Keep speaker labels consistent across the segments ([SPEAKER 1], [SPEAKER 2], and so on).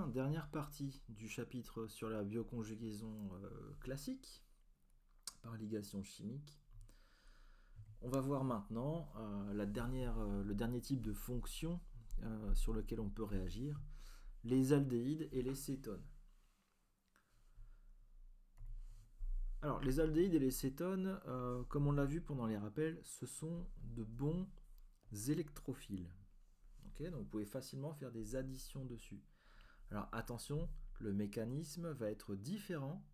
[SPEAKER 1] Bien, dernière partie du chapitre sur la bioconjugaison classique par ligation chimique. On va voir maintenant le dernier type de fonction sur lequel on peut réagir, les aldéhydes et les cétones. Alors, les aldéhydes et les cétones, comme on l'a vu pendant les rappels, ce sont de bons électrophiles. Okay, donc vous pouvez facilement faire des additions dessus. Alors attention, le mécanisme va être différent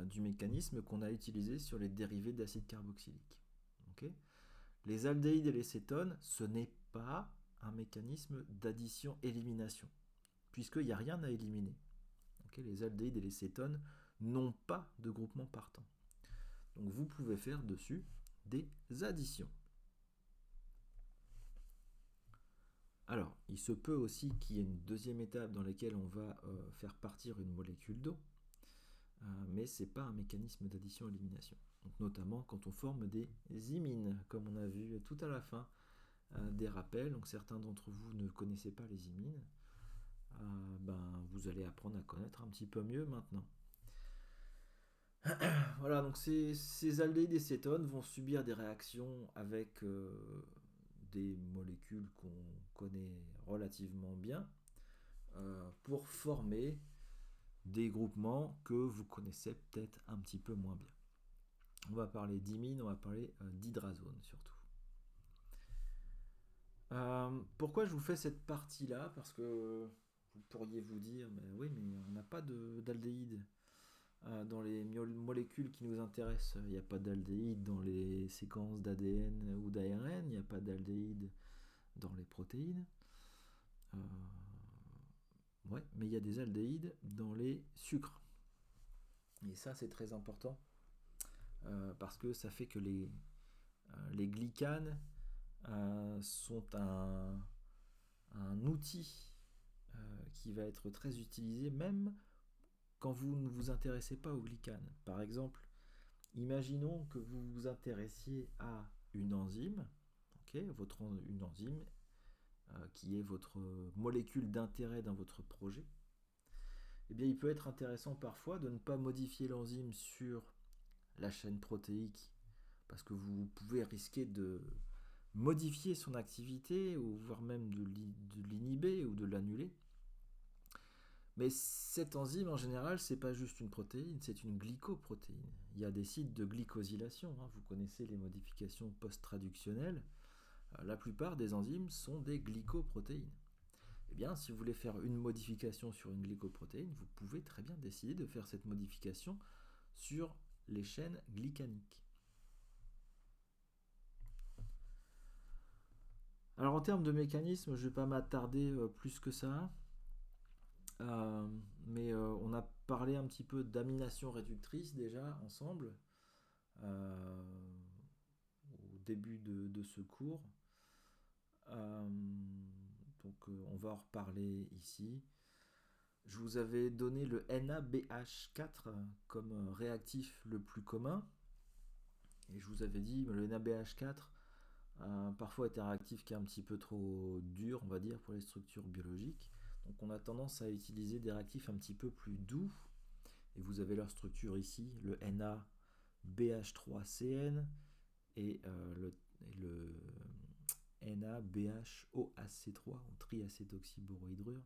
[SPEAKER 1] du mécanisme qu'on a utilisé sur les dérivés d'acide carboxylique. Okay, les aldéhydes et les cétones, ce n'est pas un mécanisme d'addition-élimination, puisqu'il n'y a rien à éliminer. Okay, les aldéhydes et les cétones n'ont pas de groupement partant. Donc vous pouvez faire dessus des additions. Alors, il se peut aussi qu'il y ait une deuxième étape dans laquelle on va faire partir une molécule d'eau, mais ce n'est pas un mécanisme d'addition-élimination. Donc, notamment quand on forme des imines, comme on a vu tout à la fin des rappels. Donc, certains d'entre vous ne connaissaient pas les imines. Vous allez apprendre à connaître un petit peu mieux maintenant. Voilà, donc ces aldéhydes et cétones vont subir des réactions avec des molécules qu'on connaît relativement bien pour former des groupements que vous connaissez peut-être un petit peu moins bien. On va parler d'imine, on va parler d'hydrazone surtout. Pourquoi je vous fais cette partie-là? Parce que vous pourriez vous dire, mais oui, mais on n'a pas d'aldéhyde dans les molécules qui nous intéressent. Il n'y a pas d'aldéhyde dans les séquences d'ADN ou d'ARN, il n'y a pas d'aldéhyde dans les protéines. Ouais, mais il y a des aldéhydes dans les sucres. Et ça, c'est très important parce que ça fait que les glycanes sont un outil qui va être très utilisé même quand vous ne vous intéressez pas aux glycanes. Par exemple, imaginons que vous vous intéressiez à une enzyme, une enzyme qui est votre molécule d'intérêt dans votre projet. Eh bien, il peut être intéressant parfois de ne pas modifier l'enzyme sur la chaîne protéique parce que vous pouvez risquer de modifier son activité ou voire même de l'inhiber ou de l'annuler. Mais cette enzyme, en général, c'est pas juste une protéine, c'est une glycoprotéine. Il y a des sites de glycosylation. Vous connaissez les modifications post-traductionnelles. La plupart des enzymes sont des glycoprotéines. Eh bien, si vous voulez faire une modification sur une glycoprotéine, vous pouvez très bien décider de faire cette modification sur les chaînes glycaniques. Alors en termes de mécanisme, je ne vais pas m'attarder plus que ça. Mais on a parlé un petit peu d'amination réductrice déjà ensemble au début de ce cours. Donc on va en reparler ici. Je vous avais donné le NABH4 comme réactif le plus commun. Et je vous avais dit que le NABH4 parfois est un réactif qui est un petit peu trop dur, on va dire, pour les structures biologiques. Donc on a tendance à utiliser des réactifs un petit peu plus doux. Et vous avez leur structure ici, le NaBH3CN et le NaBHOAC3, ou triacétoxyborohydrure.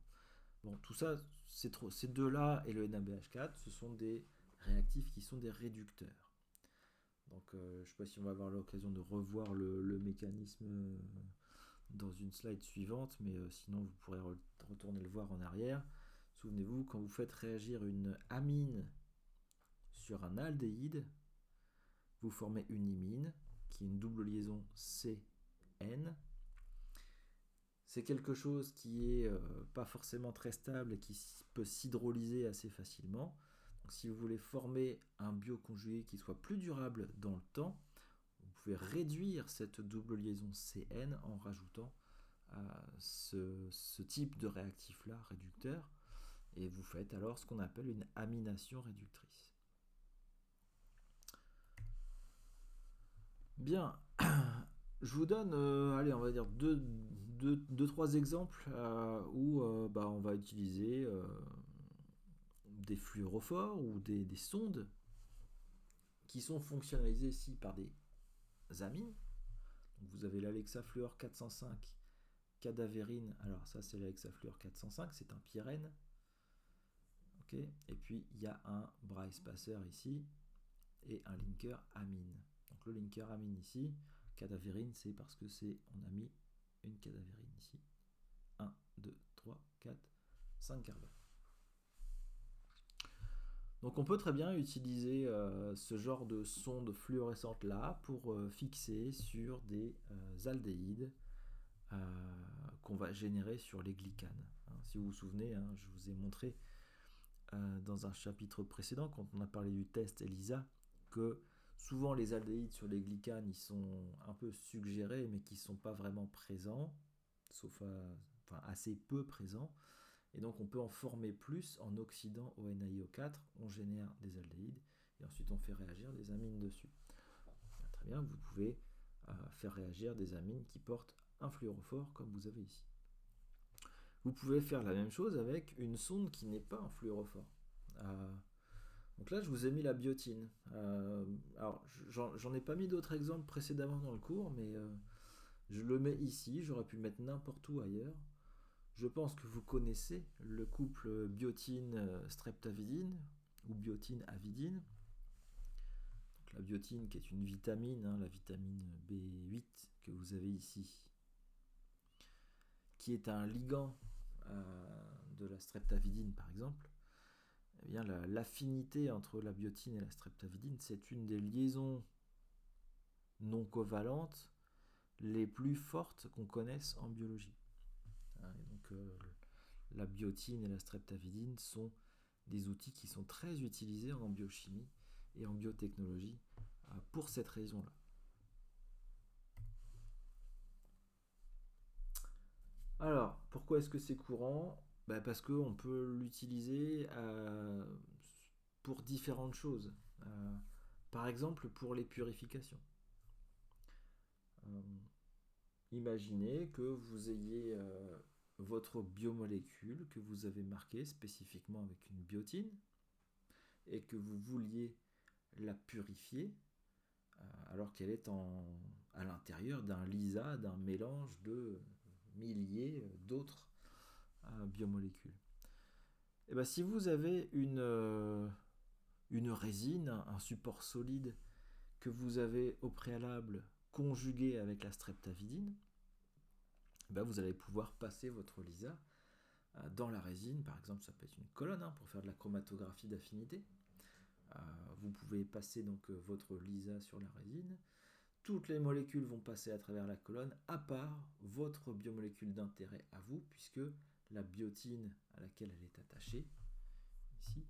[SPEAKER 1] Bon, tout ça, ces deux-là et le NaBH4, ce sont des réactifs qui sont des réducteurs. Donc je ne sais pas si on va avoir l'occasion de revoir le mécanisme dans une slide suivante, mais sinon vous pourrez retourner le voir en arrière. Souvenez-vous, quand vous faites réagir une amine sur un aldéhyde, vous formez une imine qui est une double liaison CN. C'est quelque chose qui est pas forcément très stable et qui peut s'hydrolyser assez facilement. Donc si vous voulez former un bioconjugué qui soit plus durable dans le temps, vous pouvez réduire cette double liaison CN en rajoutant ce type de réactif-là, réducteur, et vous faites alors ce qu'on appelle une amination réductrice. Bien, je vous donne, allez, on va dire deux trois exemples où on va utiliser des fluorophores ou des sondes qui sont fonctionnalisées ici par des amines. Donc vous avez l'alexafluor 405, cadavérine. Alors ça c'est l'alexafluor 405, c'est un pyrène. Okay. Et puis il y a un Bryce Passer ici et un linker amine. Donc le linker amine ici, cadavérine, c'est parce que on a mis une cadavérine ici. 1, 2, 3, 4, 5 carbones. Donc on peut très bien utiliser ce genre de sonde fluorescente là pour fixer sur des aldéhydes qu'on va générer sur les glycanes. Si vous vous souvenez, je vous ai montré dans un chapitre précédent, quand on a parlé du test ELISA, que souvent les aldéhydes sur les glycanes, ils sont un peu suggérés, mais qui ne sont pas vraiment présents, sauf assez peu présents. Et donc on peut en former plus en oxydant au NaIO4, on génère des aldéhydes, et ensuite on fait réagir des amines dessus. Très bien, vous pouvez faire réagir des amines qui portent un fluorophore, comme vous avez ici. Vous pouvez faire la même chose avec une sonde qui n'est pas un fluorophore. Donc là, je vous ai mis la biotine. Alors, j'en ai pas mis d'autres exemples précédemment dans le cours, mais je le mets ici. J'aurais pu le mettre n'importe où ailleurs. Je pense que vous connaissez le couple biotine-streptavidine ou biotine-avidine. Donc la biotine qui est une vitamine, la vitamine B8 que vous avez ici, qui est un ligand de la streptavidine par exemple. Eh bien, l'affinité entre la biotine et la streptavidine, c'est une des liaisons non covalentes les plus fortes qu'on connaisse en biologie. Et donc, la biotine et la streptavidine sont des outils qui sont très utilisés en biochimie et en biotechnologie pour cette raison-là. Alors, pourquoi est-ce que c'est courant ? Parce qu'on peut l'utiliser pour différentes choses. Par exemple, pour les purifications. Imaginez que vous ayez votre biomolécule que vous avez marquée spécifiquement avec une biotine et que vous vouliez la purifier alors qu'elle est à l'intérieur d'un LISA, d'un mélange de milliers d'autres biomolécules. Et si vous avez une résine, un support solide que vous avez au préalable conjugué avec la streptavidine, vous allez pouvoir passer votre LISA dans la résine. Par exemple, ça peut être une colonne pour faire de la chromatographie d'affinité. Vous pouvez passer donc votre LISA sur la résine. Toutes les molécules vont passer à travers la colonne, à part votre biomolécule d'intérêt à vous, puisque la biotine à laquelle elle est attachée, ici,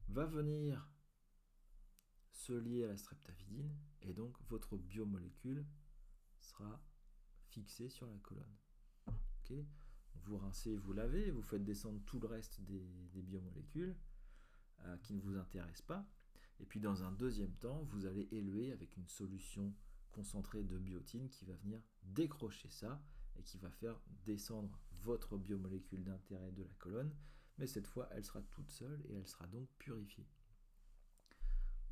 [SPEAKER 1] va venir se lier à la streptavidine, et donc votre biomolécule sera fixée sur la colonne. Okay. Vous rincez, vous lavez, vous faites descendre tout le reste des biomolécules qui ne vous intéressent pas, et puis dans un deuxième temps, vous allez élever avec une solution concentré de biotine qui va venir décrocher ça et qui va faire descendre votre biomolécule d'intérêt de la colonne, mais cette fois elle sera toute seule et elle sera donc purifiée.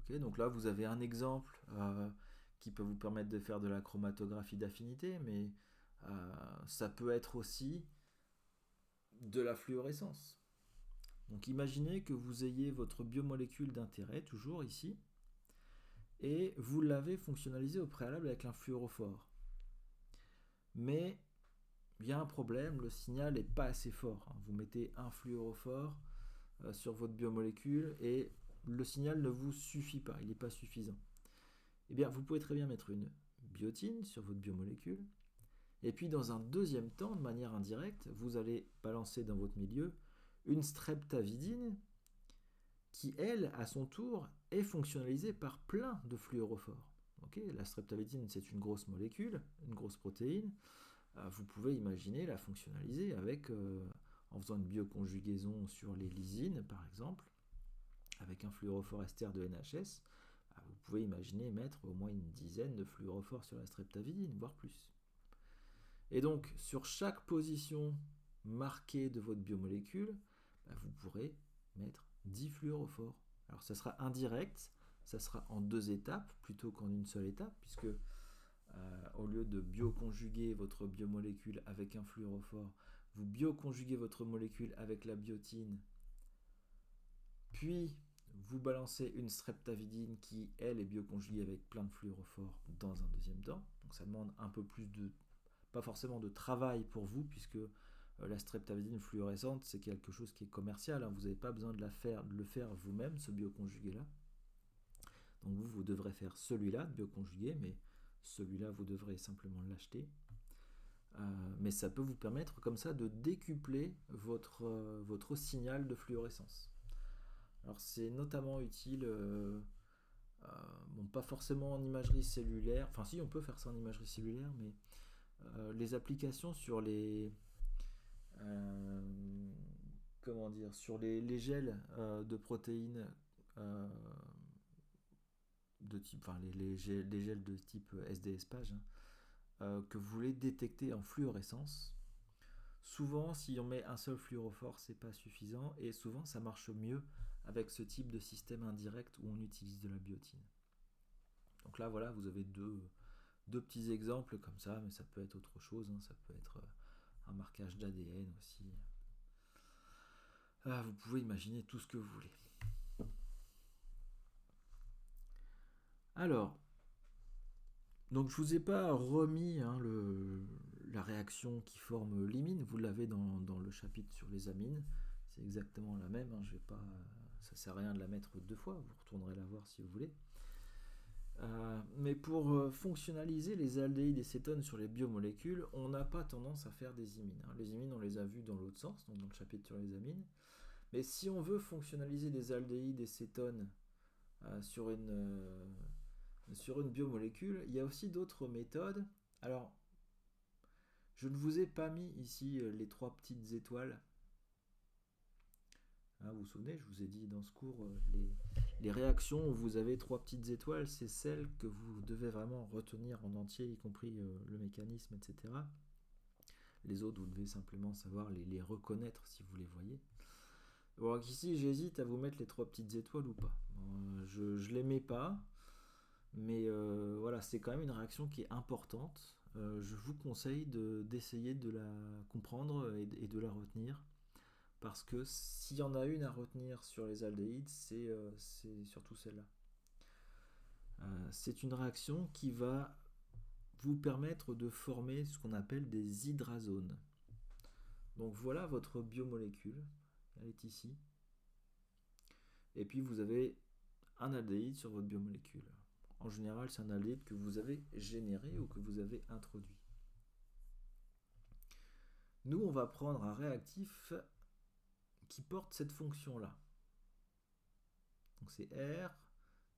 [SPEAKER 1] Okay, donc là vous avez un exemple qui peut vous permettre de faire de la chromatographie d'affinité, mais ça peut être aussi de la fluorescence. Donc imaginez que vous ayez votre biomolécule d'intérêt toujours ici, et vous l'avez fonctionnalisé au préalable avec un fluorophore. Mais il y a un problème, le signal n'est pas assez fort. Vous mettez un fluorophore sur votre biomolécule et le signal ne vous suffit pas, il n'est pas suffisant. Eh bien, vous pouvez très bien mettre une biotine sur votre biomolécule, et puis dans un deuxième temps, de manière indirecte, vous allez balancer dans votre milieu une streptavidine qui, elle, à son tour, est fonctionnalisée par plein de fluorophores. Okay, la streptavidine, c'est une grosse molécule, une grosse protéine. Vous pouvez imaginer la fonctionnaliser avec, en faisant une bioconjugaison sur les lysines, par exemple, avec un fluorophore ester de NHS. Vous pouvez imaginer mettre au moins une dizaine de fluorophores sur la streptavidine, voire plus. Et donc, sur chaque position marquée de votre biomolécule, vous pourrez mettre 10 fluorophores. Alors, ça sera indirect, ça sera en 2 étapes plutôt qu'en une seule étape, puisque au lieu de bioconjuguer votre biomolécule avec un fluorophore, vous bioconjuguez votre molécule avec la biotine, puis vous balancez une streptavidine qui, elle, est bioconjuguée avec plein de fluorophores dans un deuxième temps. Donc ça demande un peu plus de, pas forcément de travail pour vous, puisque la streptavidine fluorescente, c'est quelque chose qui est commercial. Vous n'avez pas besoin de le faire vous-même, ce bioconjugué-là. Donc vous devrez faire celui-là, de bioconjugué, mais celui-là, vous devrez simplement l'acheter. Mais ça peut vous permettre comme ça de décupler votre signal de fluorescence. Alors c'est notamment utile, bon, pas forcément en imagerie cellulaire, enfin si on peut faire ça en imagerie cellulaire, mais les applications sur les comment dire, sur les gels de protéines de type, enfin les gels de type SDS-PAGE, que vous voulez détecter en fluorescence. Souvent, si on met un seul fluorophore, c'est pas suffisant, et souvent ça marche mieux avec ce type de système indirect où on utilise de la biotine. Donc là, voilà, vous avez deux petits exemples comme ça, mais ça peut être autre chose, ça peut être un marquage d'ADN aussi. Vous pouvez imaginer tout ce que vous voulez. Alors, donc je vous ai pas remis la réaction qui forme l'imine, vous l'avez dans le chapitre sur les amines, c'est exactement la même, je vais pas, ça sert à rien de la mettre 2 fois, vous retournerez la voir si vous voulez. Mais pour fonctionnaliser les aldéhydes et cétones sur les biomolécules, on n'a pas tendance à faire des imines. Les imines, on les a vues dans l'autre sens, donc dans le chapitre sur les amines. Mais si on veut fonctionnaliser des aldéhydes et cétones sur une biomolécule, il y a aussi d'autres méthodes. Alors, je ne vous ai pas mis ici les 3 petites étoiles. Vous vous souvenez, je vous ai dit dans ce cours, les réactions où vous avez 3 petites étoiles, c'est celles que vous devez vraiment retenir en entier, y compris le mécanisme, etc. Les autres, vous devez simplement savoir les reconnaître si vous les voyez. Bon, ici, j'hésite à vous mettre les 3 petites étoiles ou pas. Je ne les mets pas, mais voilà, c'est quand même une réaction qui est importante. Je vous conseille d'essayer de la comprendre et de la retenir. Parce que s'il y en a une à retenir sur les aldéhydes, c'est surtout celle-là. C'est une réaction qui va vous permettre de former ce qu'on appelle des hydrazones. Donc voilà votre biomolécule, elle est ici. Et puis vous avez un aldéhyde sur votre biomolécule. En général, c'est un aldéhyde que vous avez généré ou que vous avez introduit. Nous, on va prendre un réactif qui porte cette fonction-là. Donc c'est R,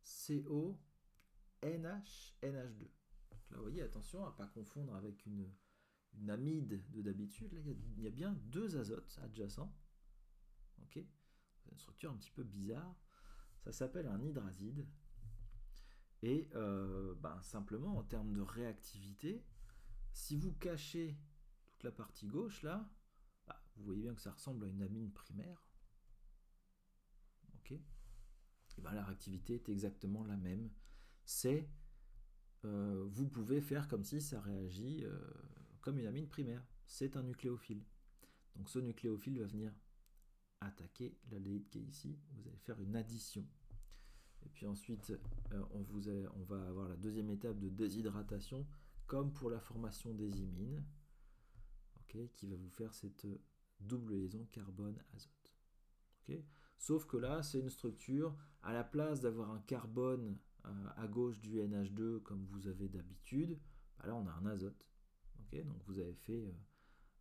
[SPEAKER 1] CO, NH, NH2. Donc là, vous voyez, attention à ne pas confondre avec une amide de d'habitude. Là, il y a bien 2 azotes adjacents. Ok, c'est une structure un petit peu bizarre. Ça s'appelle un hydrazide. Et simplement, en termes de réactivité, si vous cachez toute la partie gauche, là, vous voyez bien que ça ressemble à une amine primaire. Ok. Et la réactivité est exactement la même. C'est, vous pouvez faire comme si ça réagit comme une amine primaire. C'est un nucléophile. Donc ce nucléophile va venir attaquer l'aldéhyde qui est ici. Vous allez faire une addition. Et puis ensuite, on va avoir la deuxième étape de déshydratation, comme pour la formation des imines, qui va vous faire cette double liaison carbone-azote. Sauf que là, c'est une structure, à la place d'avoir un carbone à gauche du NH2 comme vous avez d'habitude, là on a un azote. Donc vous avez fait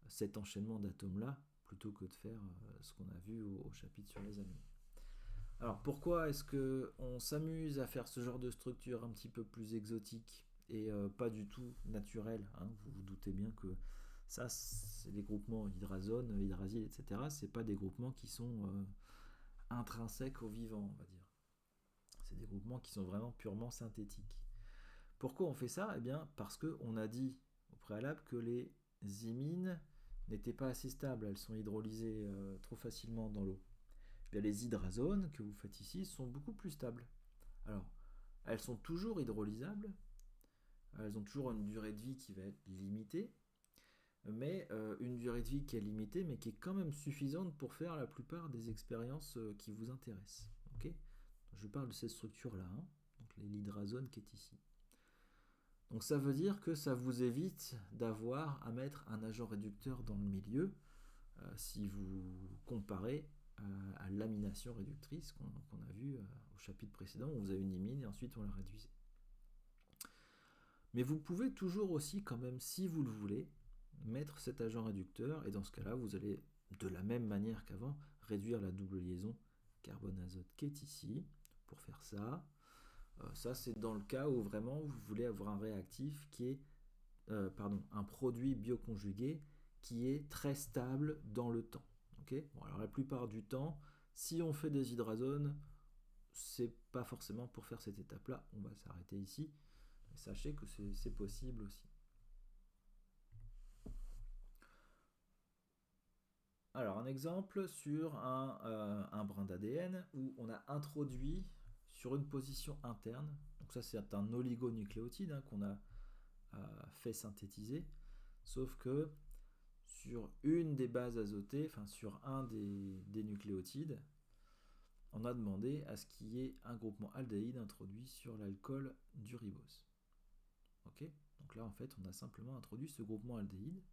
[SPEAKER 1] cet enchaînement d'atomes-là, plutôt que de faire ce qu'on a vu au chapitre sur les amines. Alors pourquoi est-ce qu'on s'amuse à faire ce genre de structure un petit peu plus exotique et pas du tout naturelle, vous vous doutez bien que ça, c'est des groupements hydrazone, hydrazyle, etc. C'est pas des groupements qui sont intrinsèques au vivant, on va dire. C'est des groupements qui sont vraiment purement synthétiques. Pourquoi on fait ça ? Eh bien, parce qu'on a dit au préalable que les imines n'étaient pas assez stables, elles sont hydrolysées trop facilement dans l'eau. Bien, les hydrazones que vous faites ici sont beaucoup plus stables. Alors, elles sont toujours hydrolysables, elles ont toujours une durée de vie qui va être limitée, mais une durée de vie qui est limitée, mais qui est quand même suffisante pour faire la plupart des expériences qui vous intéressent. Okay, je parle de cette structure-là, hein, donc l'hydrazone qui est ici. Donc ça veut dire que ça vous évite d'avoir à mettre un agent réducteur dans le milieu si vous comparez à l'amination réductrice qu'on a vu au chapitre précédent où vous avez une imine et ensuite on la réduisait. Mais vous pouvez toujours aussi quand même, si vous le voulez, mettre cet agent réducteur et dans ce cas-là vous allez de la même manière qu'avant réduire la double liaison carbone-azote qui est ici pour faire ça. Ça c'est dans le cas où vraiment vous voulez avoir un réactif qui est un produit bioconjugué qui est très stable dans le temps. Okay, bon, alors la plupart du temps, si on fait des hydrazones, c'est pas forcément pour faire cette étape-là. On va s'arrêter ici. Mais sachez que c'est possible aussi. Alors un exemple sur un brin d'ADN où on a introduit sur une position interne, donc ça c'est un oligonucléotide hein, qu'on a fait synthétiser, sauf que sur une des bases azotées, enfin sur un des nucléotides, on a demandé à ce qu'il y ait un groupement aldéhyde introduit sur l'alcool du ribose. Ok, donc là en fait on a simplement introduit ce groupement aldéhyde.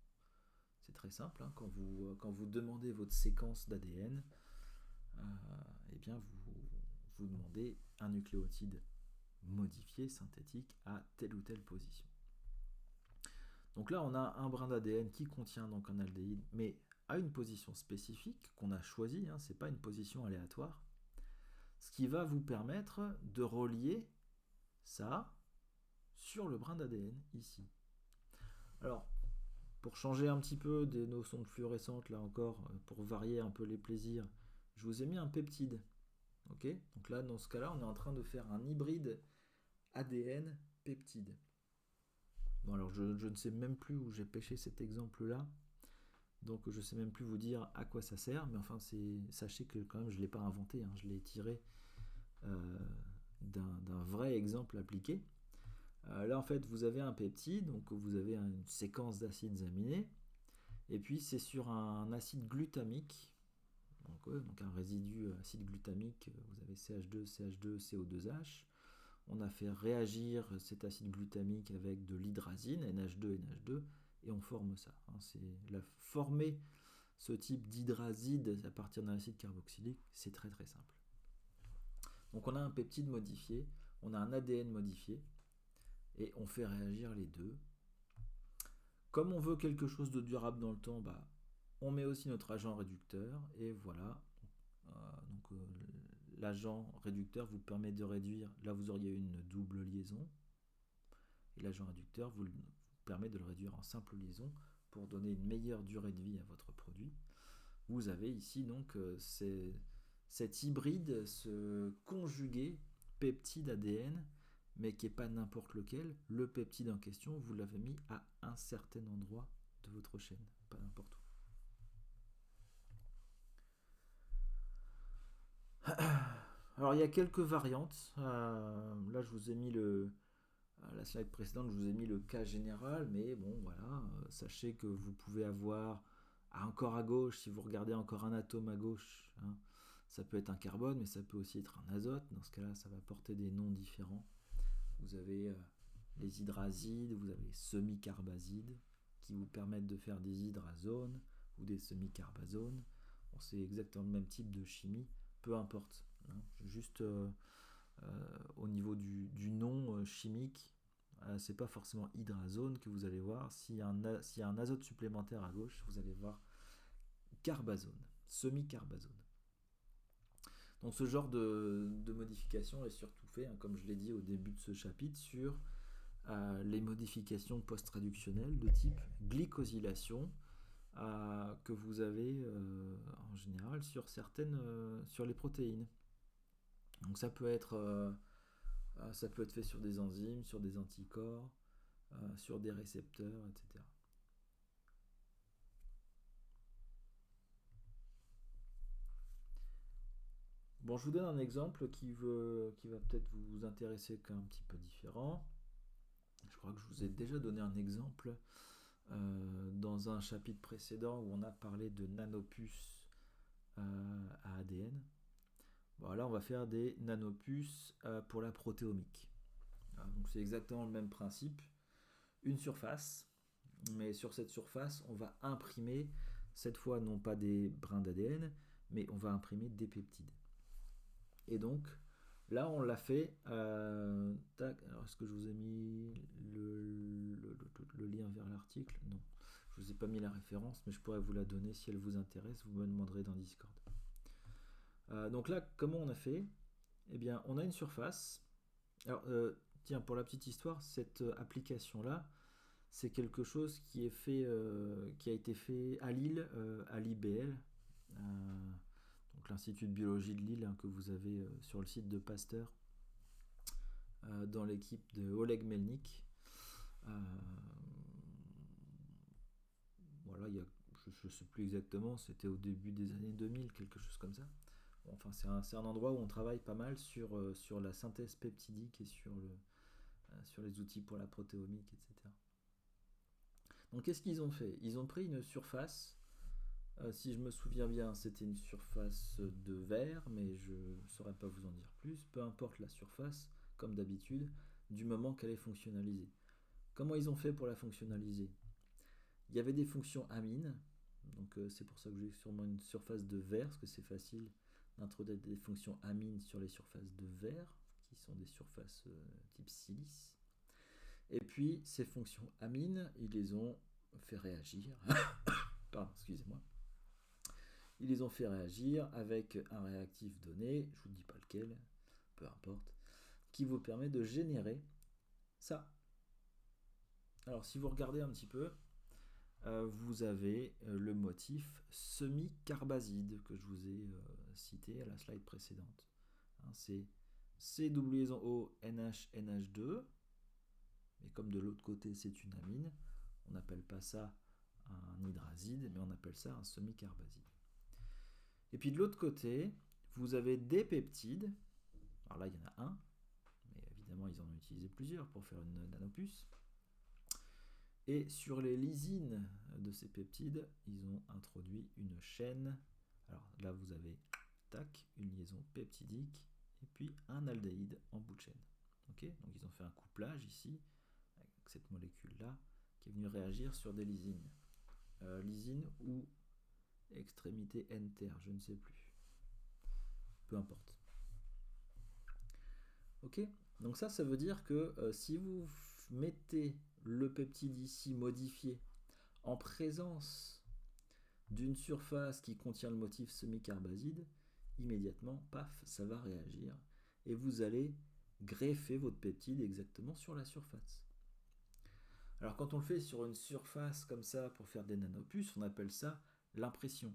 [SPEAKER 1] C'est très simple, hein, quand vous demandez votre séquence d'ADN, eh bien vous demandez un nucléotide modifié, synthétique, à telle ou telle position. Donc là, on a un brin d'ADN qui contient donc un aldéhyde, mais à une position spécifique qu'on a choisie, hein, ce n'est pas une position aléatoire, ce qui va vous permettre de relier ça sur le brin d'ADN ici. Alors, pour changer un petit peu des notions de fluorescentes, là encore, pour varier un peu les plaisirs, je vous ai mis un peptide. Okay, donc là, dans ce cas-là, on est en train de faire un hybride ADN-peptide. Bon, alors je ne sais même plus où j'ai pêché cet exemple-là, donc je ne sais même plus vous dire à quoi ça sert, mais enfin, sachez que quand même, je ne l'ai pas inventé, hein, je l'ai tiré d'un vrai exemple appliqué. Là, en fait, vous avez un peptide, donc vous avez une séquence d'acides aminés, et puis c'est sur un acide glutamique, donc un résidu acide glutamique, vous avez CH2, CH2, CO2H. On a fait réagir cet acide glutamique avec de l'hydrazine, NH2, NH2, et on forme ça. Former ce type d'hydrazide à partir d'un acide carboxylique, c'est très très simple. Donc on a un peptide modifié, on a un ADN modifié, et on fait réagir les deux. Comme on veut quelque chose de durable dans le temps, on met aussi notre agent réducteur, et voilà. L'agent réducteur vous permet de réduire, là vous auriez une double liaison, et l'agent réducteur vous permet de le réduire en simple liaison pour donner une meilleure durée de vie à votre produit. Vous avez ici donc cet hybride, ce conjugué peptide ADN, mais qui n'est pas n'importe lequel. Le peptide en question, vous l'avez mis à un certain endroit de votre chaîne, pas n'importe où. Alors il y a quelques variantes. Là je vous ai mis la slide précédente, je vous ai mis le cas général, mais bon voilà, sachez que vous pouvez avoir encore à gauche, si vous regardez encore un atome à gauche, hein, ça peut être un carbone, mais ça peut aussi être un azote. Dans ce cas-là, ça va porter des noms différents. Vous avez les hydrazides, vous avez les semi-carbazides, qui vous permettent de faire des hydrazones ou des semi-carbazones. Bon, c'est exactement le même type de chimie, peu importe. Hein. Juste au niveau du nom chimique, c'est pas forcément hydrazone que vous allez voir. S'il y a un azote supplémentaire à gauche, vous allez voir carbazone, semi-carbazone. Donc ce genre de modification est surtout fait, hein, comme je l'ai dit au début de ce chapitre, sur les modifications post-traductionnelles de type glycosylation que vous avez en général sur sur les protéines. Donc ça peut être fait sur des enzymes, sur des anticorps, sur des récepteurs, etc. Bon, je vous donne un exemple qui va peut-être vous intéresser qu'un petit peu différent. Je crois que je vous ai déjà donné un exemple dans un chapitre précédent où on a parlé de nanopuces à ADN. Bon, là, on va faire des nanopuces pour la protéomique. Donc c'est exactement le même principe. Une surface, mais sur cette surface, on va imprimer, cette fois non pas des brins d'ADN, mais on va imprimer des peptides. Et donc, là, on l'a fait. Tac, alors, est-ce que je vous ai mis le lien vers l'article? Non. Je vous ai pas mis la référence, mais je pourrais vous la donner si elle vous intéresse. Vous me demanderez dans Discord. Donc là, comment on a fait? Eh bien, on a une surface. Alors, tiens, pour la petite histoire, cette application-là, c'est quelque chose qui est fait, qui a été fait à Lille, à l'IBL, donc l'Institut de biologie de Lille, hein, que vous avez sur le site de Pasteur, dans l'équipe de Oleg Melnik. Voilà, je ne sais plus exactement, c'était au début des années 2000, quelque chose comme ça. Bon, enfin, c'est un endroit où on travaille pas mal sur la synthèse peptidique et sur les outils pour la protéomique, etc. Donc qu'est-ce qu'ils ont fait? Ils ont pris une surface, si je me souviens bien, c'était une surface de verre, mais je ne saurais pas vous en dire plus. Peu importe la surface, comme d'habitude, du moment qu'elle est fonctionnalisée. Comment ils ont fait pour la fonctionnaliser? Il y avait des fonctions amines, donc c'est pour ça que j'ai sûrement une surface de verre, parce que c'est facile d'introduire des fonctions amines sur les surfaces de verre, qui sont des surfaces type silice. Et puis ces fonctions amines, ils les ont fait réagir. Pardon, excusez-moi. Ils les ont fait réagir avec un réactif donné, je vous dis pas lequel, peu importe, qui vous permet de générer ça. Alors si vous regardez un petit peu, vous avez le motif semi-carbazide que je vous ai cité à la slide précédente. Hein, c'est C double liaison O NH NH2, mais comme de l'autre côté c'est une amine, on n'appelle pas ça un hydrazide, mais on appelle ça un semi-carbazide. Et puis de l'autre côté, vous avez des peptides. Alors là, il y en a un, mais évidemment, ils en ont utilisé plusieurs pour faire une nanopuce. Et sur les lysines de ces peptides, ils ont introduit une chaîne. Alors là, vous avez tac, une liaison peptidique et puis un aldéhyde en bout de chaîne. Okay, donc ils ont fait un couplage ici avec cette molécule-là qui est venue réagir sur des lysines. Lysine ou extrémité N-ter, je ne sais plus. Peu importe. Ok, donc ça veut dire que si vous mettez le peptide ici modifié en présence d'une surface qui contient le motif semi-carbazide, immédiatement, paf, ça va réagir et vous allez greffer votre peptide exactement sur la surface. Alors quand on le fait sur une surface comme ça pour faire des nanopuces, on appelle ça l'impression.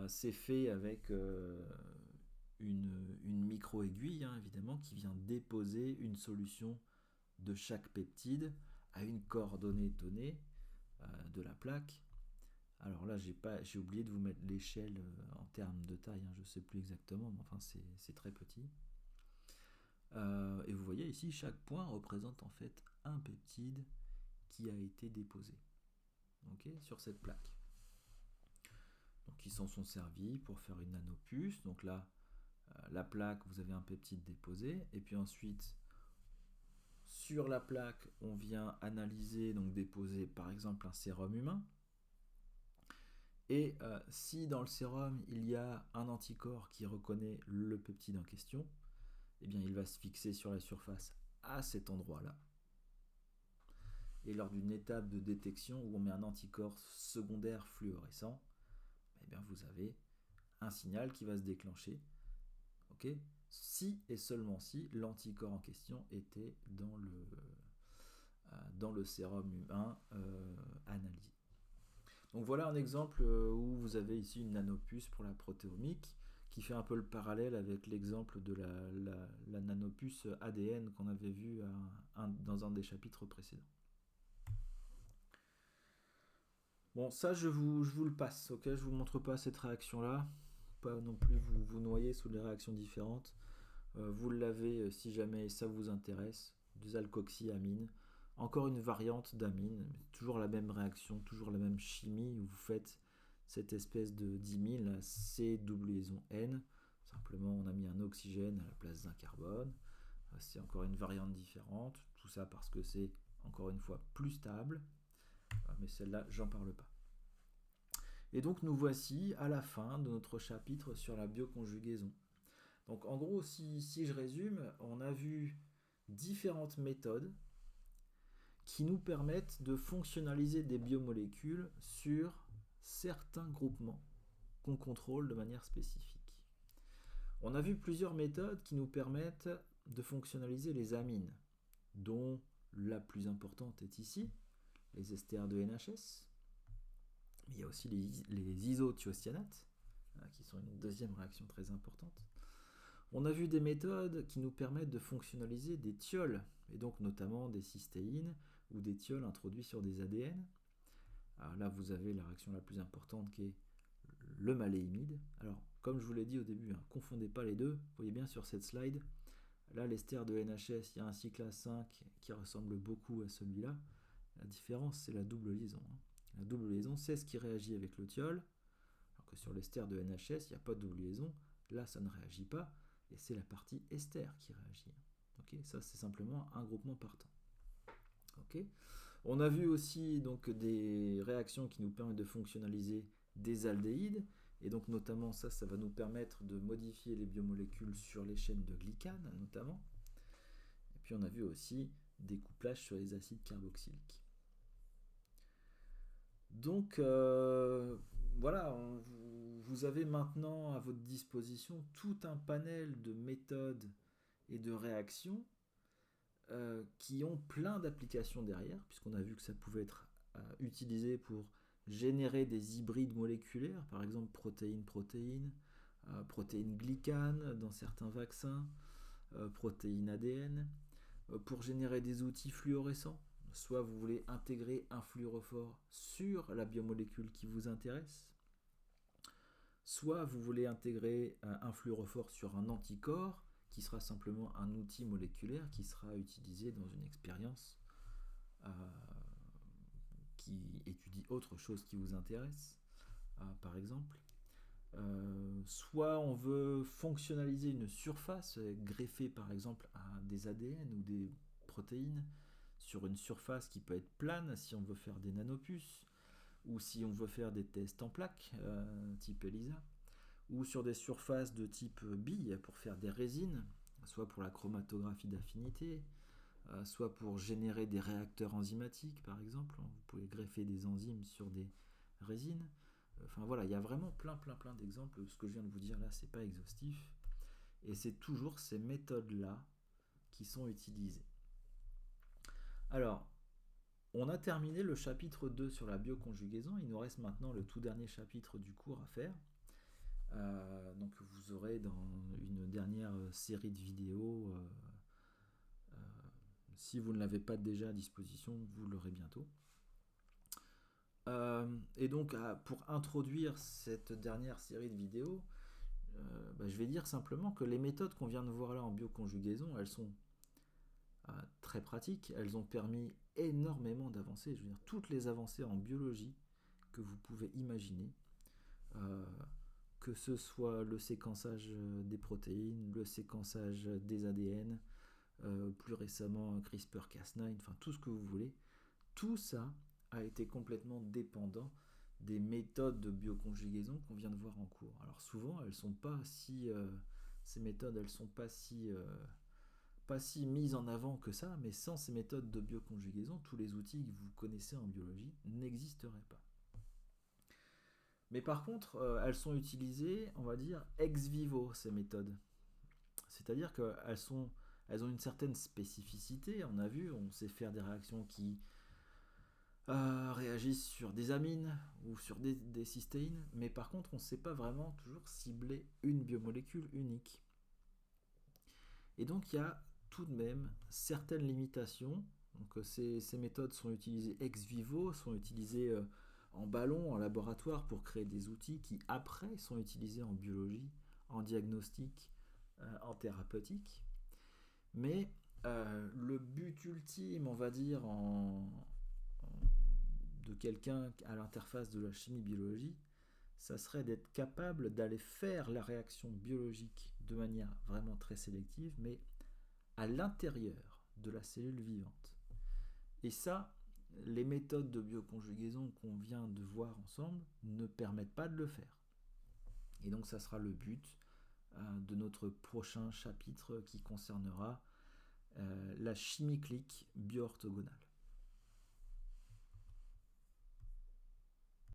[SPEAKER 1] C'est fait avec une micro-aiguille, hein, évidemment, qui vient déposer une solution de chaque peptide à une coordonnée donnée de la plaque. Alors là, j'ai oublié de vous mettre l'échelle en termes de taille, hein, je ne sais plus exactement, mais enfin c'est très petit. Et vous voyez ici, chaque point représente en fait un peptide qui a été déposé, okay, sur cette plaque. Donc ils s'en sont servis pour faire une nanopuce. Donc là, la plaque, vous avez un peptide déposé, et puis ensuite sur la plaque, on vient analyser, donc déposer par exemple un sérum humain. Et si dans le sérum il y a un anticorps qui reconnaît le peptide en question, eh bien il va se fixer sur la surface à cet endroit-là. Et lors d'une étape de détection où on met un anticorps secondaire fluorescent, eh bien vous avez un signal qui va se déclencher. Okay, si et seulement si l'anticorps en question était dans le sérum humain analysé. Donc voilà un exemple où vous avez ici une nanopuce pour la protéomique qui fait un peu le parallèle avec l'exemple de la nanopuce ADN qu'on avait vu dans un des chapitres précédents. Bon, ça je vous le passe, ok, je vous montre pas cette réaction là pas non plus vous noyer sous des réactions différentes. Vous l'avez si jamais ça vous intéresse, des alkoxyamines, encore une variante d'amine, toujours la même réaction, toujours la même chimie, où vous faites cette espèce de dimine, la C double liaison N, simplement on a mis un oxygène à la place d'un carbone, c'est encore une variante différente, tout ça parce que c'est encore une fois plus stable, mais celle-là j'en parle pas. Et donc nous voici à la fin de notre chapitre sur la bioconjugaison. Donc en gros, si je résume, on a vu différentes méthodes qui nous permettent de fonctionnaliser des biomolécules sur certains groupements qu'on contrôle de manière spécifique. On a vu plusieurs méthodes qui nous permettent de fonctionnaliser les amines, dont la plus importante est ici, les esters de NHS. Il y a aussi les isothiocyanates, qui sont une deuxième réaction très importante. On a vu des méthodes qui nous permettent de fonctionnaliser des thiols, et donc notamment des cystéines ou des thiols introduits sur des ADN. Alors là, vous avez la réaction la plus importante qui est le maléimide. Alors, comme je vous l'ai dit au début, confondez pas les deux. Vous voyez bien sur cette slide, là, l'ester de NHS, il y a un cyclase 5 qui ressemble beaucoup à celui-là. La différence, c'est la double liaison. La double liaison, c'est ce qui réagit avec le thiol, alors que sur l'ester de NHS, il n'y a pas de double liaison. Là, ça ne réagit pas, et c'est la partie ester qui réagit. Okay, ça, c'est simplement un groupement partant. Okay. On a vu aussi donc, des réactions qui nous permettent de fonctionnaliser des aldéhydes, et donc notamment ça va nous permettre de modifier les biomolécules sur les chaînes de glycane, notamment. Et puis on a vu aussi des couplages sur les acides carboxyliques. Donc voilà, vous avez maintenant à votre disposition tout un panel de méthodes et de réactions qui ont plein d'applications derrière, puisqu'on a vu que ça pouvait être utilisé pour générer des hybrides moléculaires, par exemple protéine-protéine, protéine-glycane dans certains vaccins, protéine ADN, pour générer des outils fluorescents. Soit vous voulez intégrer un fluorophore sur la biomolécule qui vous intéresse, soit vous voulez intégrer un fluorophore sur un anticorps qui sera simplement un outil moléculaire qui sera utilisé dans une expérience qui étudie autre chose qui vous intéresse, par exemple. Soit on veut fonctionnaliser une surface greffée par exemple à des ADN ou des protéines sur une surface qui peut être plane si on veut faire des nanopuces, ou si on veut faire des tests en plaques type ELISA, ou sur des surfaces de type bille pour faire des résines, soit pour la chromatographie d'affinité, soit pour générer des réacteurs enzymatiques par exemple. Vous pouvez greffer des enzymes sur des résines. Enfin voilà, il y a vraiment plein d'exemples. Ce que je viens de vous dire là, c'est pas exhaustif. Et c'est toujours ces méthodes-là qui sont utilisées. Alors, on a terminé le chapitre 2 sur la bioconjugaison. Il nous reste maintenant le tout dernier chapitre du cours à faire. Donc vous aurez dans une dernière série de vidéos, si vous ne l'avez pas déjà à disposition, vous l'aurez bientôt. Et donc pour introduire cette dernière série de vidéos, je vais dire simplement que les méthodes qu'on vient de voir là en bioconjugaison, elles sont très pratiques, elles ont permis énormément d'avancées, je veux dire toutes les avancées en biologie que vous pouvez imaginer, que ce soit le séquençage des protéines, le séquençage des ADN, plus récemment CRISPR-Cas9, enfin tout ce que vous voulez, tout ça a été complètement dépendant des méthodes de bioconjugaison qu'on vient de voir en cours. Alors souvent, elles sont pas si ces méthodes, elles sont pas si mises en avant que ça, mais sans ces méthodes de bioconjugaison, tous les outils que vous connaissez en biologie n'existeraient pas. Mais par contre, elles sont utilisées, on va dire, ex vivo, ces méthodes. C'est-à-dire qu'elles ont une certaine spécificité. On a vu, on sait faire des réactions qui réagissent sur des amines ou sur des cystéines, mais par contre, on ne sait pas vraiment toujours cibler une biomolécule unique. Et donc, il y a tout de même certaines limitations. Donc, ces méthodes sont utilisées ex vivo, sont utilisées en ballon, en laboratoire, pour créer des outils qui, après, sont utilisés en biologie, en diagnostic, en thérapeutique. Mais le but ultime, on va dire, de quelqu'un à l'interface de la chimie-biologie, ça serait d'être capable d'aller faire la réaction biologique de manière vraiment très sélective, mais à l'intérieur de la cellule vivante. Et ça, les méthodes de bioconjugaison qu'on vient de voir ensemble ne permettent pas de le faire. Et donc ça sera le but de notre prochain chapitre qui concernera la chimie clique bioorthogonale.